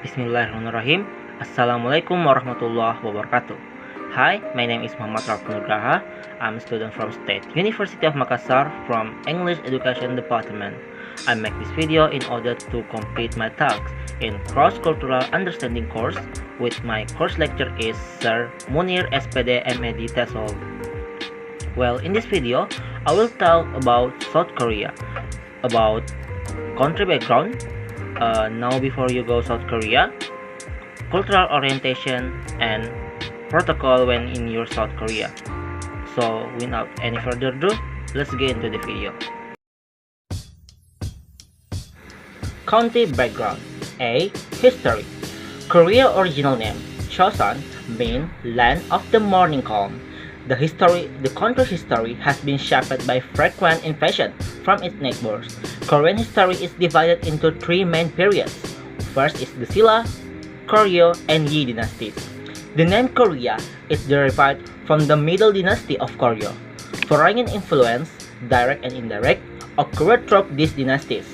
Bismillahirrahmanirrahim. Assalamualaikum warahmatullahi wabarakatuh. Hi, my name is Muhammad Rafli Nugraha. I'm a student from State University of Makassar from English Education Department. I make this video in order to complete my tasks in Cross-Cultural Understanding course with my course lecturer is Sir Munir SPD MED TESOL. Well, in this video, I will talk about South Korea, about country background, now before you go South Korea, cultural orientation, and protocol when in your South Korea. So without any further ado, let's get into the video. Country background. A. History. Korea original name Chosun mean land of the morning calm. The country's history has been shaped by frequent invasion from its neighbors. Korean history is divided into three main periods. First is the Silla, Koryo, and Yi dynasties. The name Korea is derived from the Middle Dynasty of Koryo. Foreign influence, direct and indirect, occurred through these dynasties.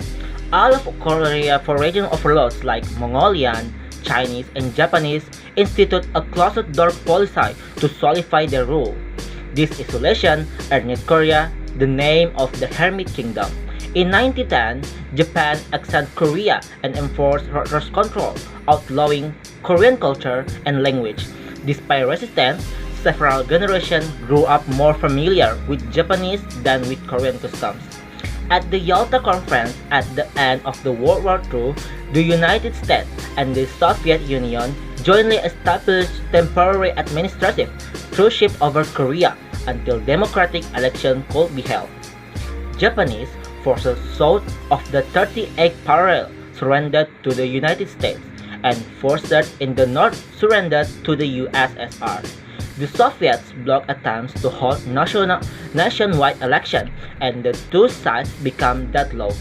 All of Korea foreign overlords like Mongolian, Chinese, and Japanese institute a closed-door policy to solidify their rule. This isolation earned Korea the name of the Hermit Kingdom. In 1910, Japan acceded Korea and enforced Russian control, outlawing Korean culture and language. Despite resistance, several generations grew up more familiar with Japanese than with Korean customs. At the Yalta Conference at the end of the World War II, the United States and the Soviet Union jointly established temporary administrative truce over Korea until democratic election could be held. Japanese forces south of the 38th parallel surrendered to the United States, and forces in the north surrendered to the USSR. The Soviets blocked attempts to hold nationwide election, and the two sides became deadlocked.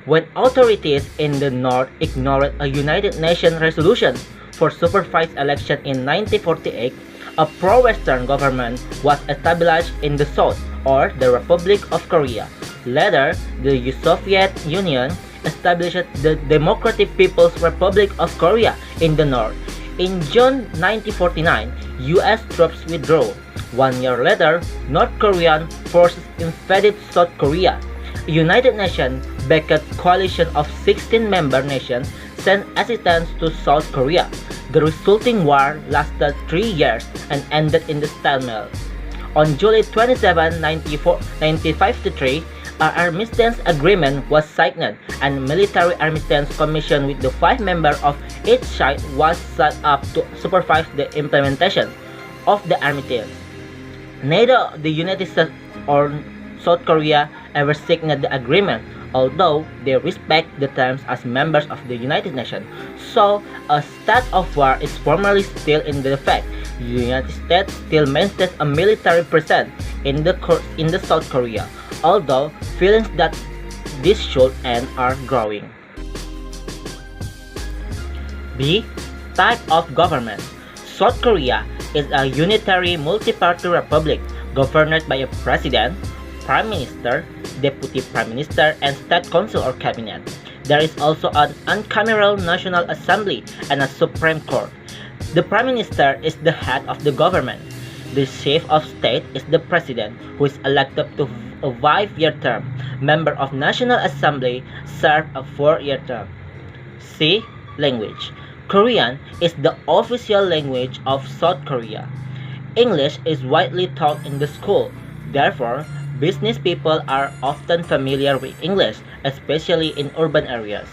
When authorities in the north ignored a United Nations resolution for supervised election in 1948, a pro-Western government was established in the south, or the Republic of Korea. Later, the Soviet Union established the Democratic People's Republic of Korea in the north. In June 1949, U.S. troops withdrew. 1 year later, North Korean forces invaded South Korea. A United Nations backed coalition of 16 member nations sent assistance to South Korea. The resulting war lasted 3 years and ended in the stalemate. On July 27, 1953, an armistice agreement was signed, and military armistice commission with the 5 members of each side was set up to supervise the implementation of the armistice. Neither the United States or South Korea ever signed the agreement, although they respect the terms as members of the United Nations. So, a state of war is formally still in effect. The United States still maintains a military presence in the South Korea, although feelings that this should end are growing. B. Type of government. South Korea is a unitary multi-party republic governed by a president, prime minister, deputy prime minister, and state council or cabinet. There is also an unicameral national assembly and a supreme court. The prime minister is the head of the government. The chief of state is the president, who is elected to a 5-year term. Member of National Assembly serve a 4-year term. C. Language. Korean is the official language of South Korea. English is widely taught in the school. Therefore, business people are often familiar with English, especially in urban areas.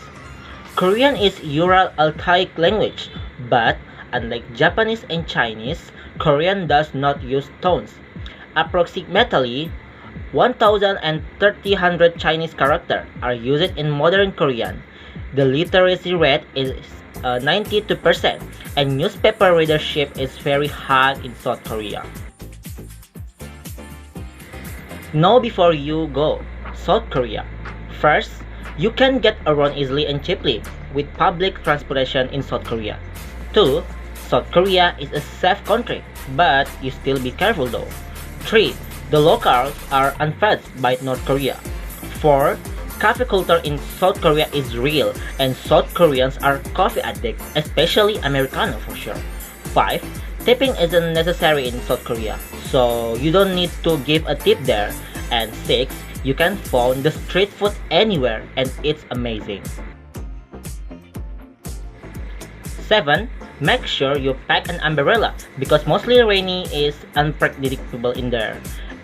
Korean is Ural-Altaic language, but unlike Japanese and Chinese, Korean does not use tones. Approximately 1,300 Chinese characters are used in modern Korean. The literacy rate is 92%, and newspaper readership is very high in South Korea. Know before you go. South Korea. First, you can get around easily and cheaply with public transportation in South Korea. 2. South Korea is a safe country, but you still be careful though. 3. The locals are unfazed by North Korea. 4. Coffee culture in South Korea is real, and South Koreans are coffee addicts, especially Americano for sure. 5. Tipping isn't necessary in South Korea, so you don't need to give a tip there. And 6. You can find the street food anywhere, and it's amazing. 7. Make sure you pack an umbrella because mostly rainy is unpredictable in there.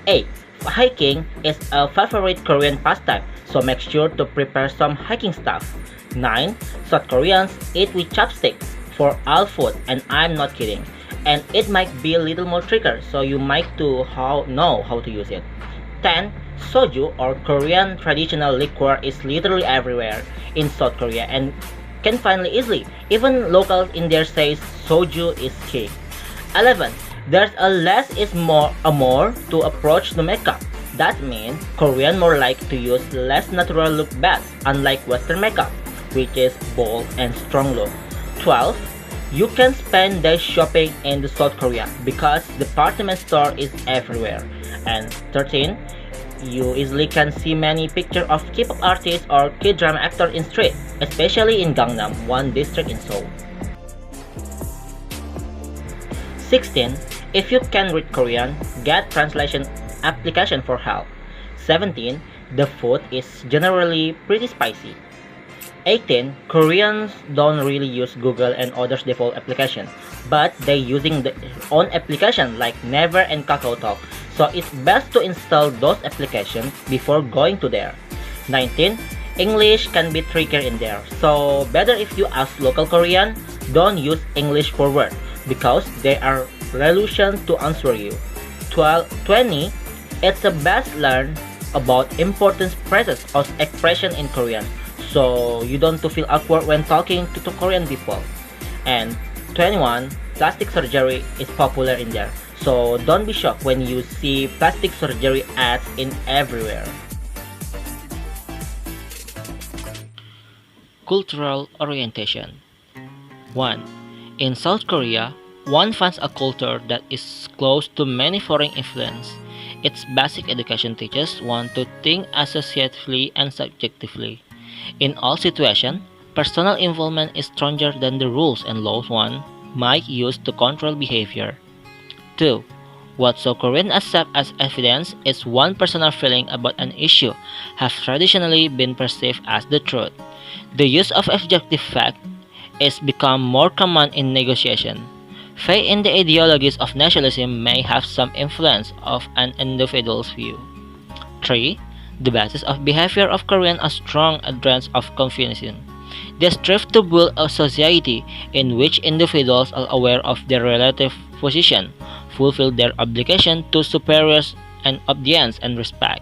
8. Hiking is a favorite Korean pastime, so make sure to prepare some hiking stuff. 9. South Koreans eat with chopsticks for all food, and I'm not kidding. And it might be a little more trickier, so you might know how to use it. 10. Soju or Korean traditional liquor is literally everywhere in South Korea and can find it easily. Even locals in there say soju is king. 11. There's a less is more to approach the makeup. That means Korean more like to use less natural look best, unlike Western makeup, which is bold and strong look. 12. You can spend days shopping in the South Korea because department store is everywhere. And 13. You easily can see many pictures of K-pop artists or K-drama actors in street, especially in Gangnam, one district in Seoul. 16. If you can read Korean, get translation application for help. 17. The food is generally pretty spicy. 18. Koreans don't really use Google and others default application, but they using their own application like Never and KakaoTalk, so it's best to install those applications before going to there. 19. English can be trickier in there, so better if you ask local Korean, don't use English for word because they are reluctant to answer you. 20. It's the best learn about important phrases or expression in Korean, so you don't to feel awkward when talking to Korean people. And 21. Plastic surgery is popular in there, so don't be shocked when you see plastic surgery ads in everywhere. Cultural orientation. 1. In South Korea, one finds a culture that is close to many foreign influence. Its basic education teaches one to think associatively and subjectively. In all situations, personal involvement is stronger than the rules and laws one might use to control behavior. 2. What South Koreans accept as evidence is one personal feeling about an issue have traditionally been perceived as the truth. The use of objective fact is become more common in negotiation. Faith in the ideologies of nationalism may have some influence of an individual's view. 3. The basis of behavior of Koreans are strong adherents of Confucianism. They strive to build a society in which individuals are aware of their relative position, fulfill their obligation to superiors and obedience and respect,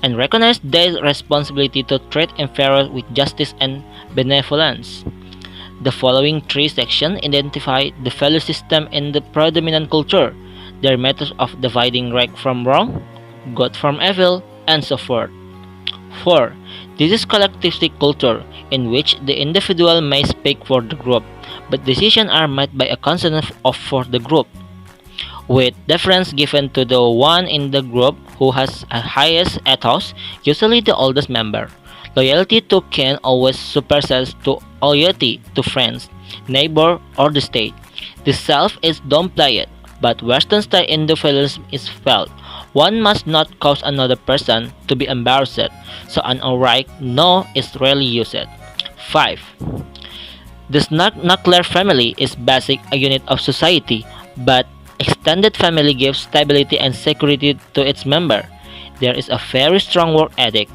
and recognize their responsibility to treat inferiors with justice and benevolence. The following three sections identify the value system in the predominant culture, their methods of dividing right from wrong, good from evil, and so forth. 4. This is collectivistic culture, in which the individual may speak for the group, but decisions are made by a consensus of for the group, with deference given to the one in the group who has a highest ethos, usually the oldest member. Loyalty to kin always supersedes to loyalty to friends, neighbor, or the state. The self is downplayed, but Western-style individualism is felt. One must not cause another person to be embarrassed, so an outright no is rarely used. 5. The nuclear family is basic a unit of society, but extended family gives stability and security to its member. There is a very strong work ethic,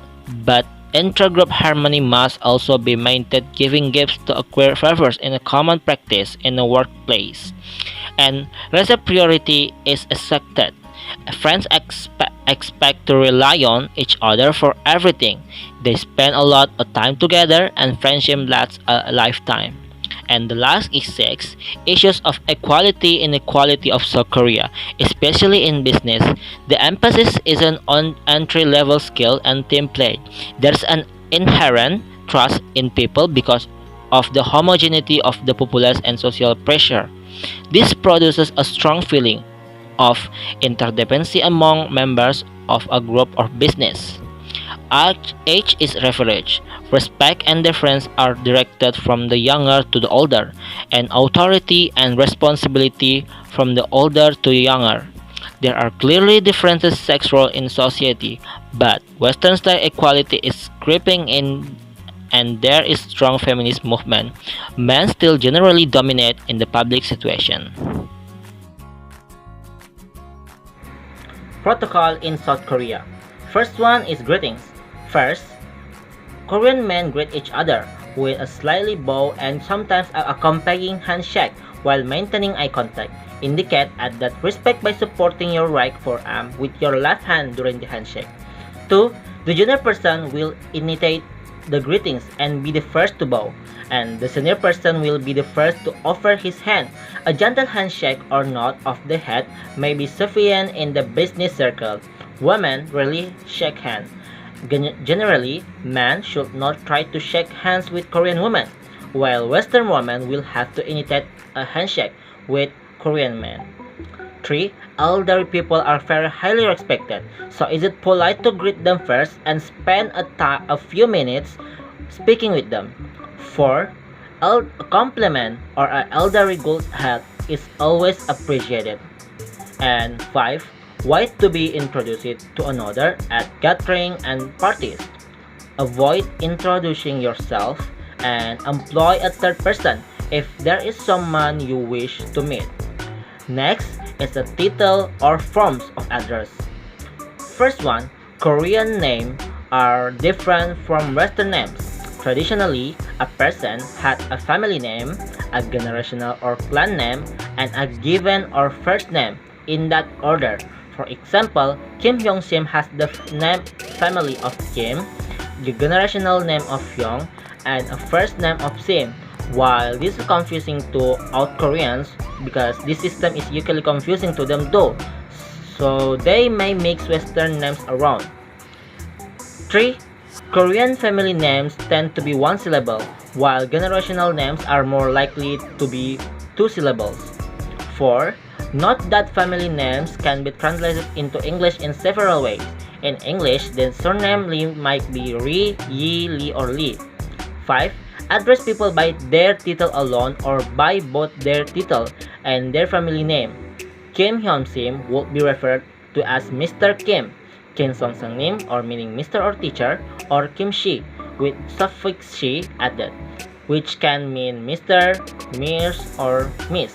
but intra-group harmony must also be maintained, giving gifts to acquire favors in a common practice in the workplace. And reciprocity is accepted. Friends expect to rely on each other for everything. They spend a lot of time together and friendship lasts a lifetime. And the last is 6. Issues of equality and inequality of South Korea, especially in business. The emphasis is on entry-level skill and team play. There's an inherent trust in people because of the homogeneity of the populace and social pressure. This produces a strong feeling of interdependency among members of a group or business. Age is reverence. Respect and deference are directed from the younger to the older, and authority and responsibility from the older to the younger. There are clearly differences sexual in society, but Western style equality is creeping in and there is strong feminist movement. Men still generally dominate in the public situation. Protocol in South Korea. First one is greetings. First, Korean men greet each other with a slightly bow and sometimes a accompanying handshake while maintaining eye contact. Indicate that respect by supporting your right forearm with your left hand during the handshake. 2. The junior person will initiate the greetings and be the first to bow, and the senior person will be the first to offer his hand. A gentle handshake or nod of the head may be sufficient in the business circle. Women rarely shake hands. Generally, men should not try to shake hands with Korean women, while Western women will have to initiate a handshake with Korean men. 3. Elderly people are very highly respected, so is it polite to greet them first and spend a few minutes speaking with them? 4. A compliment or an elderly good health is always appreciated. And 5. Wait to be introduced to another at gathering and parties. Avoid introducing yourself and employ a third person if there is someone you wish to meet. Next is the title or forms of address. First one, Korean names are different from Western names. Traditionally, a person had a family name, a generational or clan name, and a given or first name in that order. For example, Kim Hyung-sim has the name family of Kim, the generational name of Hyung, and a first name of Sim. While this is confusing to out Koreans because this system is usually confusing to them too, so they may mix Western names around. 3. Korean family names tend to be one syllable, while generational names are more likely to be two syllables. 4. Note that family names can be translated into English in several ways. In English, the surname Lee might be Ri, Yi, Lee, or Lee. 5. Address people by their title alone or by both their title and their family name. Kim Hyun-sim would be referred to as Mr. Kim, Kim Song-nim or meaning Mr. or teacher, or Kim Shi with suffix shi added, which can mean Mr., Miss, or Miss.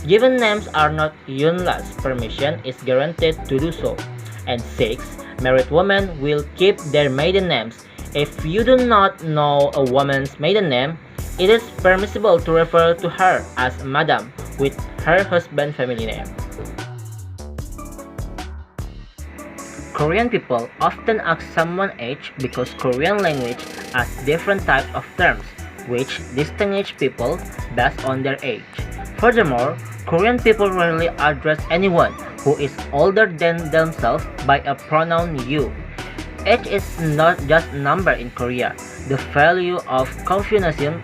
Given names are not unless permission is guaranteed to do so. And 6. Married women will keep their maiden names. If you do not know a woman's maiden name, it is permissible to refer to her as Madam with her husband's family name. Korean people often ask someone age because Korean language has different types of terms, which distinguish people based on their age. Furthermore, Korean people rarely address anyone who is older than themselves by a pronoun you. Age is not just a number in Korea. The value of Confucianism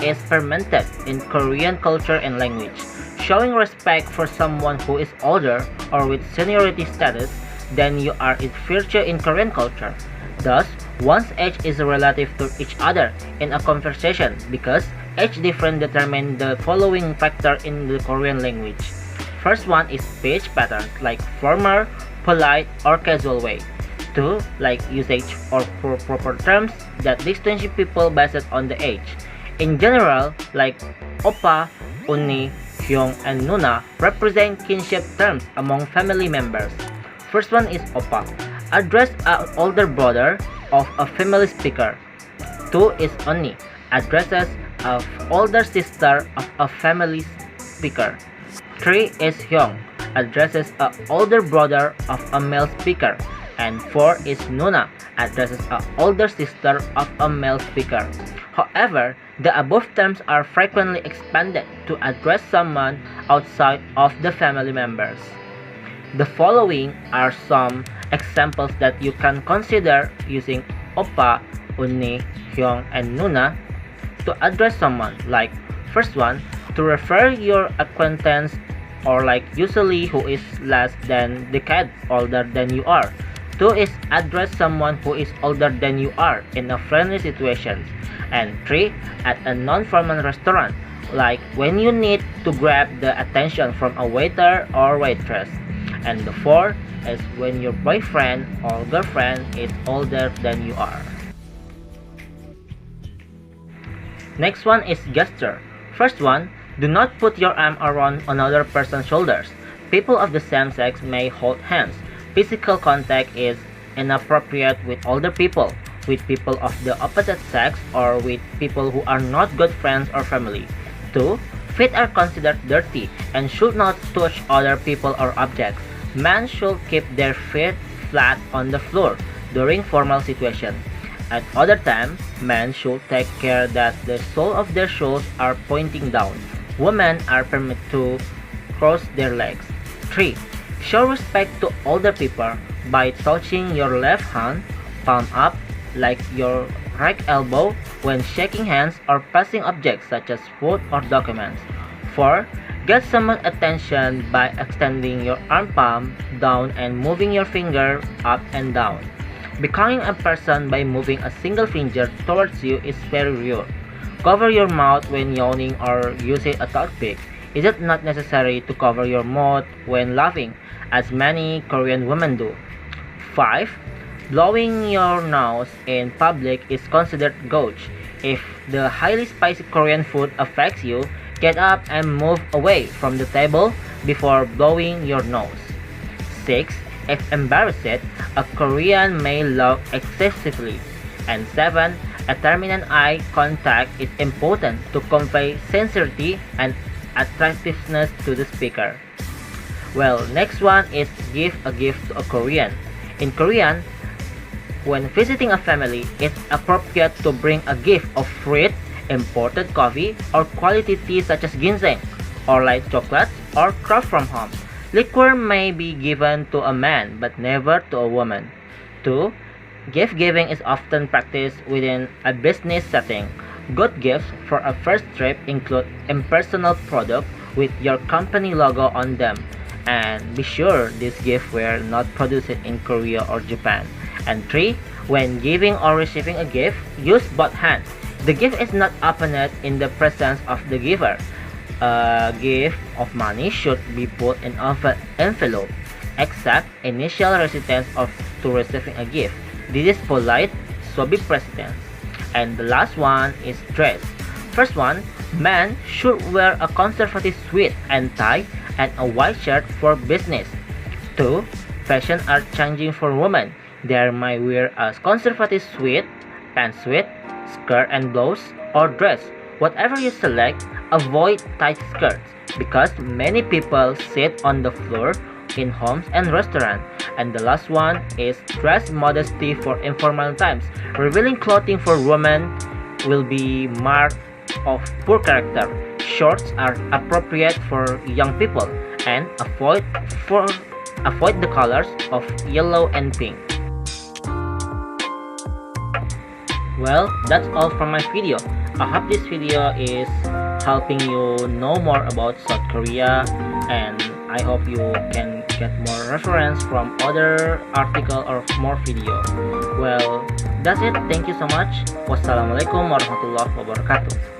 is fermented in Korean culture and language. Showing respect for someone who is older or with seniority status than you are is virtue in Korean culture. Thus, one's age is relative to each other in a conversation because age difference determine the following factor in the Korean language. First one is speech patterns like formal, polite, or casual way. 2. Like usage or proper terms that distinguish people based on the age. In general, like oppa, unni, hyung, and nuna represent kinship terms among family members. First one is oppa, address an older brother of a family speaker. 2 is unni, addresses an older sister of a family speaker. 3 is hyung, addresses an older brother of a male speaker. And 4 is nuna, addresses an older sister of a male speaker. However, the above terms are frequently expanded to address someone outside of the family members. The following are some examples that you can consider using oppa, unni, hyung, and nuna to address someone. Like, first one, to refer your acquaintance or like usually who is less than decade older than you are. 2 is address someone who is older than you are in a friendly situation. And 3, at a non-formal restaurant, like when you need to grab the attention from a waiter or waitress. And the 4 is when your boyfriend or girlfriend is older than you are. Next one is gesture. First one, do not put your arm around another person's shoulders. People of the same sex may hold hands. Physical contact is inappropriate with older people, with people of the opposite sex, or with people who are not good friends or family. 2. Feet are considered dirty and should not touch other people or objects. Men should keep their feet flat on the floor during formal situations. At other times, men should take care that the sole of their shoes are pointing down. Women are permitted to cross their legs. 3. Show respect to older people by touching your left hand, palm up, like your right elbow, when shaking hands or passing objects such as food or documents. 4. Get someone's attention by extending your arm palm down and moving your finger up and down. Becoming a person by moving a single finger towards you is very rude. Cover your mouth when yawning or using a toothpick. Is it not necessary to cover your mouth when laughing, as many Korean women do? 5. Blowing your nose in public is considered gauche. If the highly spicy Korean food affects you, get up and move away from the table before blowing your nose. 6. If embarrassed, a Korean may laugh excessively. And 7. A terminal eye contact is important to convey sincerity and attractiveness to the speaker. Well, next one is give a gift to a Korean. In Korean, when visiting a family, it's appropriate to bring a gift of fruit, imported coffee, or quality tea such as ginseng, or light chocolates, or craft from home. Liquor may be given to a man, but never to a woman. 2. Gift giving is often practiced within a business setting. Good gifts for a first trip include impersonal products with your company logo on them. And be sure these gifts were not produced in Korea or Japan. And 3. When giving or receiving a gift, use both hands. The gift is not opened in the presence of the giver. A gift of money should be put in an envelope, except initial recipients to receiving a gift. This is polite, so be present. And the last one is dress. First one, men should wear a conservative suit and tie and a white shirt for business. 2. Fashion are changing for women. They may wear a conservative suit, pantsuit, skirt and blouse, or dress. Whatever you select, avoid tight skirts because many people sit on the floor in homes and restaurants. And the last one is dress modesty for informal times. Revealing clothing for women will be mark of poor character. Shorts are appropriate for young people and avoid the colors of yellow and pink. Well, that's all from my video. I hope this video is helping you know more about South Korea, and I hope you can get more reference from other article or more video. Well, that's it. Thank you so much. Wassalamualaikum warahmatullahi wabarakatuh.